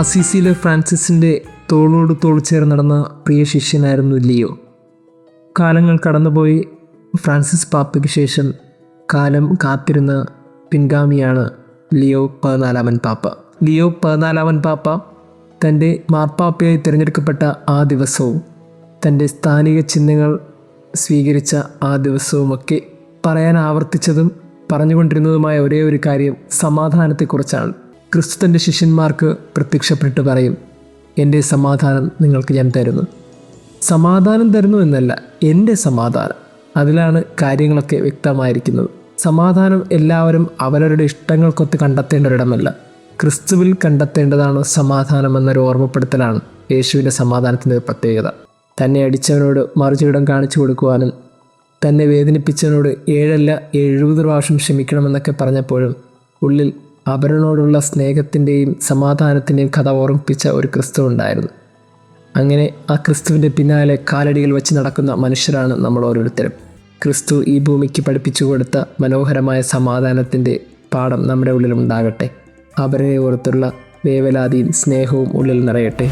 അസീസിയിലെ ഫ്രാൻസിസിൻ്റെ തോളോട് തോൾ ചേർന്ന് നടന്ന പ്രിയ ശിഷ്യനായിരുന്നു ലിയോ. കാലങ്ങൾ കടന്നുപോയി. ഫ്രാൻസിസ് പാപ്പയ്ക്ക് ശേഷം കാലം കാത്തിരുന്ന പിൻഗാമിയാണ് ലിയോ 14 പാപ്പ. ലിയോ 14 പാപ്പ തൻ്റെ മാർപ്പാപ്പയായി തിരഞ്ഞെടുക്കപ്പെട്ട ആ ദിവസവും തൻ്റെ സ്ഥാനിക ചിഹ്നങ്ങൾ സ്വീകരിച്ച ആ ദിവസവുമൊക്കെ പറയാൻ ആവർത്തിച്ചതും പറഞ്ഞുകൊണ്ടിരുന്നതുമായ ഒരേ ഒരു കാര്യം സമാധാനത്തെക്കുറിച്ചാണ്. ക്രിസ്തു തൻ്റെ ശിഷ്യന്മാർക്ക് പ്രത്യക്ഷപ്പെട്ട് പറയും, എൻ്റെ സമാധാനം നിങ്ങൾക്ക് ഞാൻ തരുന്നു. സമാധാനം തരുന്നു എന്നല്ല, എൻ്റെ സമാധാനം. അതിലാണ് കാര്യങ്ങളൊക്കെ വ്യക്തമായിരിക്കുന്നത്. സമാധാനം എല്ലാവരും അവരവരുടെ ഇഷ്ടങ്ങൾക്കൊത്ത് കണ്ടെത്തേണ്ട ഒരിടമല്ല, ക്രിസ്തുവിൽ കണ്ടെത്തേണ്ടതാണ് സമാധാനം എന്നൊരു ഓർമ്മപ്പെടുത്തലാണ് യേശുവിൻ്റെ സമാധാനത്തിൻ്റെ പ്രത്യേകത. തന്നെ അടിച്ചവനോട് മറുചിടം കാണിച്ചു കൊടുക്കുവാനും തന്നെ വേദനിപ്പിച്ചവനോട് 7 അല്ല 70 പ്രാവശ്യം ക്ഷമിക്കണമെന്നൊക്കെ പറഞ്ഞപ്പോഴും ഉള്ളിൽ അവരോടുള്ള സ്നേഹത്തിൻ്റെയും സമാധാനത്തിൻ്റെയും കഥ ഓർമ്മിപ്പിച്ച ഒരു ക്രിസ്തു ഉണ്ടായിരുന്നു. അങ്ങനെ ആ ക്രിസ്തുവിൻ്റെ പിന്നാലെ കാലടികൾ വെച്ച് നടക്കുന്ന മനുഷ്യരാണ് നമ്മൾ ഓരോരുത്തരും. ക്രിസ്തു ഈ ഭൂമിക്ക് പഠിപ്പിച്ചു കൊടുത്ത മനോഹരമായ സമാധാനത്തിൻ്റെ പാഠം നമ്മുടെ ഉള്ളിലുണ്ടാകട്ടെ. അവരെ ഓർത്തുള്ള വേവലാതിയും സ്നേഹവും ഉള്ളിൽ നിറയട്ടെ.